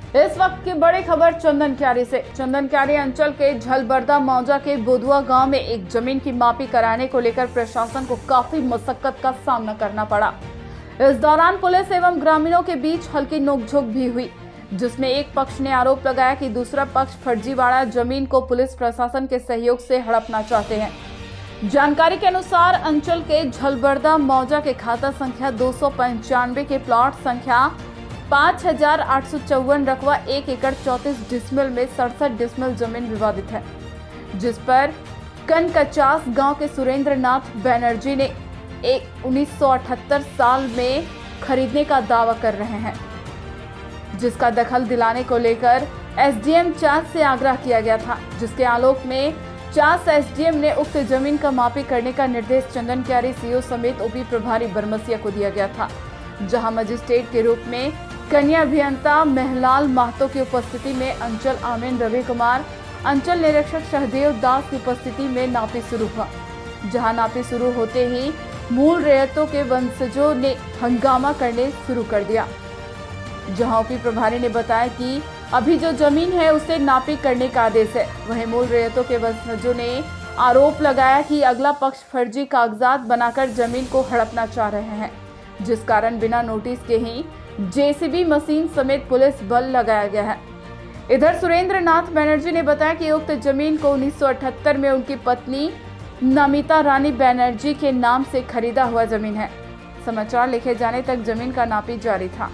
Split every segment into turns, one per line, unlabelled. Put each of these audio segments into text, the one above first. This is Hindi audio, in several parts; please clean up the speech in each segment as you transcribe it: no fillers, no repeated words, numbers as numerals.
इस वक्त की बड़ी खबर चंदनक्यारी से। चंदनक्यारी अंचल के झलबरदा मौजा के बुधवा गांव में एक जमीन की मापी कराने को लेकर प्रशासन को काफी मशक्कत का सामना करना पड़ा। इस दौरान पुलिस एवं ग्रामीणों के बीच हल्की नोकझोंक भी हुई, जिसमें एक पक्ष ने आरोप लगाया कि दूसरा पक्ष फर्जीवाड़ा जमीन को पुलिस प्रशासन के सहयोग से हड़पना चाहते हैं। जानकारी के अनुसार अंचल के झलबरदा मौजा के खाता संख्या 295 के प्लॉट संख्या 5854 रकबा 1 एकड़ 34 डिसमिल में 67 डिसमिल जमीन विवादित है, जिस पर कनकचास गांव के सुरेंद्र नाथ बैनर्जी ने 1978 साल में खरीदने का दावा कर रहे हैं, जिसका दखल दिलाने को लेकर एसडीएम चास से आग्रह किया गया था, जिसके आलोक में चास एसडीएम ने उक्त जमीन का मापी करने का निर्देश चंदनक्यारी सीओ समेत ओपी प्रभारी बरमसिया को दिया गया था, जहां मजिस्ट्रेट के रूप में कन्या अभियंता महलाल महतो की उपस्थिति में अंचल आमीन रवि कुमार, अंचल निरीक्षक सहदेव दास की उपस्थिति में नापी शुरू हुआ। जहां नापी शुरू होते ही मूल रैयतों के वंशजों ने हंगामा करने शुरू कर दिया। जहां ओपी प्रभारी ने बताया कि अभी जो जमीन है उसे नापी करने का आदेश है। वहीं मूल रैयतों के वंशजों ने आरोप लगाया कि अगला पक्ष फर्जी कागजात बनाकर जमीन को हड़पना चाह रहे हैं, जिस कारण बिना नोटिस के ही जेसीबी मशीन समेत पुलिस बल लगाया गया है। इधर सुरेंद्र नाथ बैनर्जी ने बताया कि उक्त जमीन को 1978 में उनकी पत्नी नमिता रानी बैनर्जी के नाम से खरीदा हुआ जमीन है। समाचार लिखे जाने तक जमीन का नापी जारी था।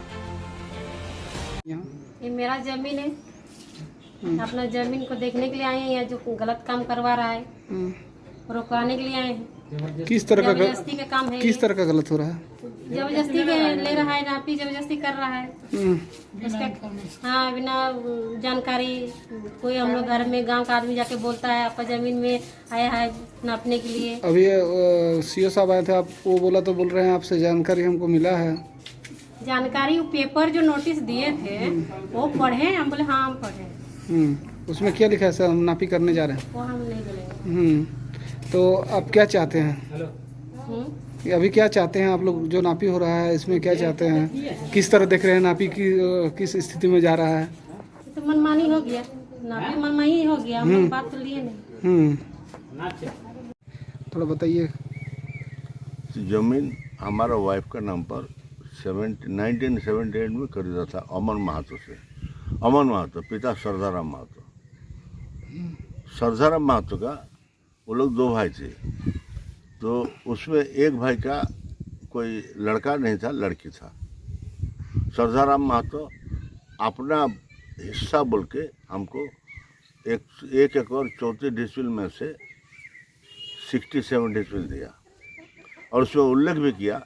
ये मेरा जमीन है, अपना जमीन को देखने के लिए आए हैं, जो गलत काम करवा रहा है रोकवाने के लिए आए हैं।
किस तरह का
जबरदस्ती का काम है,
किस तरह का गलत हो रहा है?
जबरदस्ती के ले रहा है, नापी जबरदस्ती कर रहा है उसका। हाँ, बिना जानकारी कोई हम लोग घर में गांव का आदमी जाके बोलता है आपका जमीन में आया है नापने के लिए।
अभी सीओ साहब आए थे, आप वो बोला तो बोल रहे हैं आपसे जानकारी हमको मिला है।
जानकारी पेपर जो नोटिस दिए थे वो पढ़े, हम बोले हाँ हम पढ़े।
उसमें क्या लिखा है सर? हम नापी करने जा रहे हैं।
वो हम नहीं बोले।
तो आप क्या चाहते हैं? अभी क्या चाहते हैं आप लोग? जो नापी हो रहा है इसमें क्या चाहते हैं? किस तरह देख रहे हैं नापी की किस स्थिति में जा रहा है?
तो मनमानी हो गया, नापी मनमानी हो गया, हम लोग बात तो लिए नहीं।
थोड़ा बताइए।
जमीन हमारा वाइफ का नाम पर 1978 में खरीदा था अमन महतो से। अमन महतो पिता सरदाराम महतो। सरदाराम महतो का वो लोग 2 भाई थे, तो उसमें एक भाई का कोई लड़का नहीं था, लड़की था। सरदाराम महतो अपना हिस्सा बोल के हमको 1 एकड़ 34 डिसमिल में से 67 डिसमिल दिया, और उसमें उल्लेख भी किया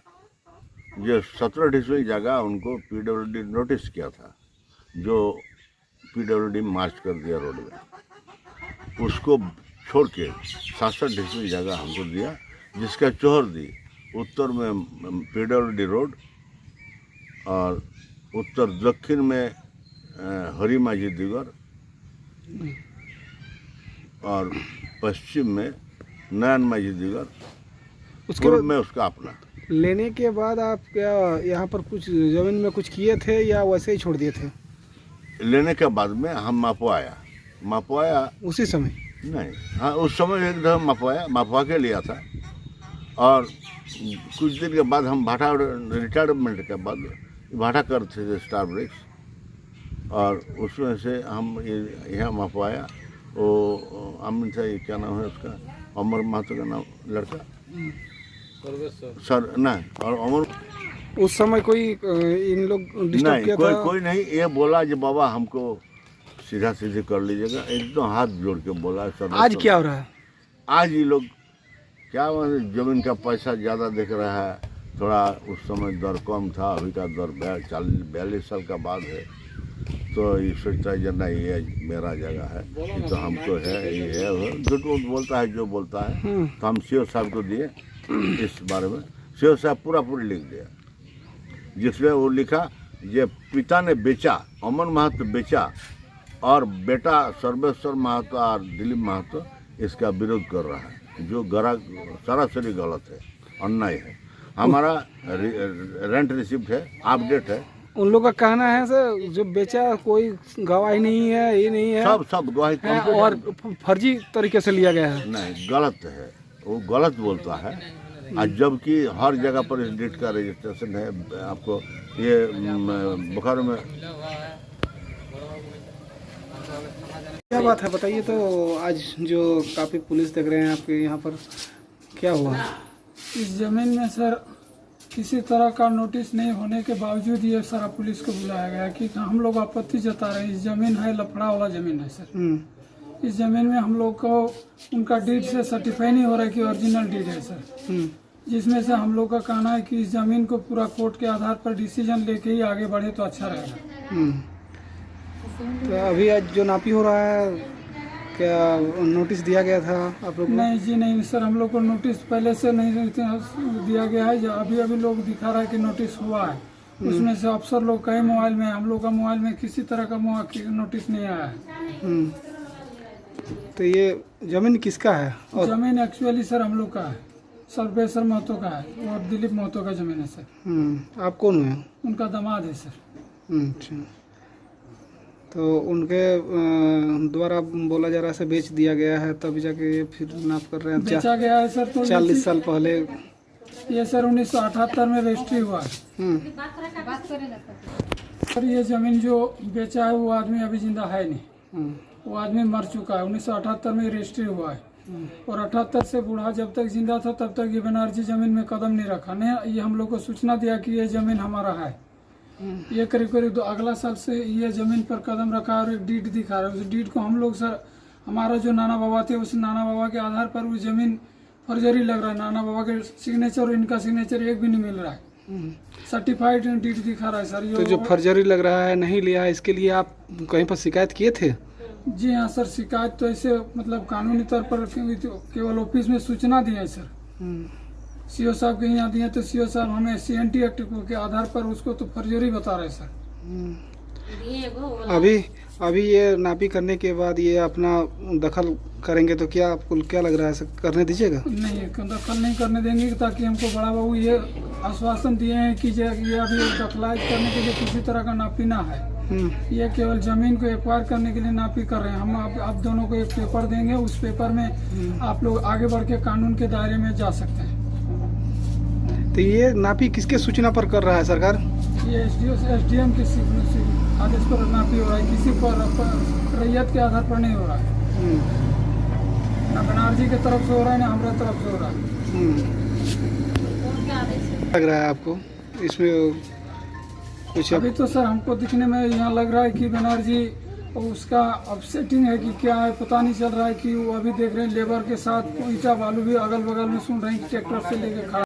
जो 17 डिसमिल जगह उनको पीडब्ल्यूडी नोटिस किया था, जो पीडब्ल्यूडी मार्च कर दिया रोड में, उसको छोड़ के 67 डिसमिल जगह हमको दिया, जिसका चौहर दी उत्तर में पीडब्ल्यूडी रोड और उत्तर दक्षिण में हरी माझी दिगर और पश्चिम में नयन माझी दिगर, उसके बाद में उसका अपना।
लेने के बाद आप क्या यहाँ पर कुछ जमीन में कुछ किए थे या वैसे ही छोड़ दिए थे?
लेने के बाद में हम मपवाया
उसी समय?
नहीं, हाँ उस समय एक दफा मपवा के लिया था, और कुछ दिन के बाद हम भाटा रिटायरमेंट के बाद भाटा करते थे स्टार ब्रिक्स, और उसमें से हम यहाँ मपवाया। वो अमित था, ये क्या नाम है उसका, अमर महतो का नाम लड़का सर नहीं, और अमर।
उस समय कोई इन लोग डिस्टर्ब किया था?
कोई नहीं। ये बोला कि बाबा हमको सीधा सीधे कर लीजिएगा, एकदम हाथ जोड़ के बोला सर।
आज क्या हो रहा है?
आज ये लोग क्या जमीन का पैसा ज़्यादा देख रहा है, थोड़ा उस समय दर कम था, अभी का दर 42 साल का बाद है, तो ये सोचता है जना ये मेरा जगह है, ये तो हमको है, ये है, झूठ बोलता है जो बोलता है। तो हम सीओ साहब को दिए इस बारे में। सीओ साहब पूरा लिख दिया, जिसमें वो लिखा ये पिता ने बेचा, अमन महतो बेचा, और बेटा सर्वेश्वर महतो और दिलीप महतो इसका विरोध कर रहा है, जो सरासरी गलत है, अन्याय है। हमारा रेंट रिसिप्ट है, अपडेट है,
उन लोग का कहना है सर जो बेचा कोई गवाही नहीं है, ये नहीं है,
सब गवाही
है और फर्जी तरीके से लिया गया है।
नहीं, गलत है, वो गलत बोलता है। आज जबकि हर जगह पर इस डेट का रजिस्ट्रेशन है। आपको ये बोकारो में
क्या बात है बताइए। तो आज जो काफी पुलिस देख रहे हैं आपके यहाँ पर, क्या हुआ?
इस जमीन में सर किसी तरह का नोटिस नहीं होने के बावजूद ये सारा पुलिस को बुलाया गया कि हम लोग आपत्ति जता रहे हैं। इस जमीन है लफड़ा वाला जमीन है सर। इस जमीन में हम लोग को उनका डीड से सर्टिफाई नहीं हो रहा है कि ओरिजिनल डीड है सर, जिसमें से हम लोग का कहना है कि इस जमीन को पूरा कोर्ट के आधार पर डिसीजन लेके ही आगे बढ़े तो अच्छा रहेगा।
तो अभी आज जो नापी हो रहा है क्या नोटिस दिया गया था आप लोग को?
नहीं जी नहीं सर, हम लोग को नोटिस पहले से नहीं दिया गया है। जो अभी लोग दिखा रहा है कि नोटिस हुआ है, उसमें से अफसर लोग कई मोबाइल में, हम लोग का मोबाइल में किसी तरह का नोटिस नहीं आया है।
तो ये जमीन किसका है? और
जमीन एक्चुअली सर हम लोग का है, सर्वेश्वर महतो का है और दिलीप महतो का जमीन है सर।
आप कौन हैं?
उनका दामाद है सर।
अच्छा, तो उनके द्वारा बोला जा रहा है बेच दिया गया है, तभी जाके ये फिर नाप कर रहे हैं।
बेचा गया है सर। तो
40 साल पहले
ये सर 1978 में रजिस्ट्री हुआ है। सर ये जमीन जो बेचा है वो आदमी अभी जिंदा है नहीं, वो आदमी मर चुका है। 1978 में रजिस्ट्री हुआ है और 78 से बूढ़ा जब तक जिंदा था तब तक ये बनर्जी जमीन में कदम नहीं रखा। नहीं, ये हम लोग को सूचना दिया कि ये जमीन हमारा है। ये करीब करीब अगला साल से ये जमीन पर कदम रखा और एक डीड दिखा रहा है। उस डीड को हम लोग सर, हमारा जो नाना बाबा थे उस नाना बाबा के आधार पर वो जमीन फर्जरी लग रहा है। नाना बाबा के सिग्नेचर और इनका सिग्नेचर एक भी नहीं मिल रहा है। सर्टिफाइड डीड दिखा रहा है सर।
तो जो फर्जरी लग रहा है, नहीं लिया है, इसके लिए आप कहीं पर शिकायत किए थे?
जी हाँ सर, शिकायत तो ऐसे मतलब कानूनी तौर पर केवल ऑफिस में सूचना दी है सर। सीओ साहब के यहाँ दिए तो सीओ साहब हमें CNT एक्ट के आधार पर उसको तो फर्जरी बता रहे सर।
अभी ये नापी करने के बाद ये अपना दखल करेंगे तो क्या आपको क्या लग रहा है सर, करने दीजिएगा?
नहीं, दखल नहीं करने देंगे, ताकि हमको बड़ा बाबू ये आश्वासन दिए हैं कि ये अभी दखलाइज करने के लिए किसी तरह का नापी ना है। ये केवल जमीन को एक्वायर करने के लिए नापी कर रहे हैं। हम आप दोनों को एक पेपर देंगे, उस पेपर में आप लोग आगे बढ़ के कानून के दायरे में जा सकते हैं।
तो ये नापी किसके सूचना पर कर रहा है सरकार?
ये SDM के आदेश पर नापी हो रहा है, किसी पर रैयत के आधार पर नहीं हो रहा है। ना बनर्जी की तरफ से हो रहा है, ना हमारे तरफ से हो रहा है।
लग रहा है आपको इसमें कुछ?
अभी तो सर हमको दिखने में यहाँ लग रहा है कि बनर्जी उसका अपसेटिंग है कि क्या है, पता नहीं चल रहा है कि वो अभी देख रहे हैं लेबर के साथ ईटा बालू भी अगल बगल में सुन रहे हैं कि ट्रैक्टर से लेके खड़ा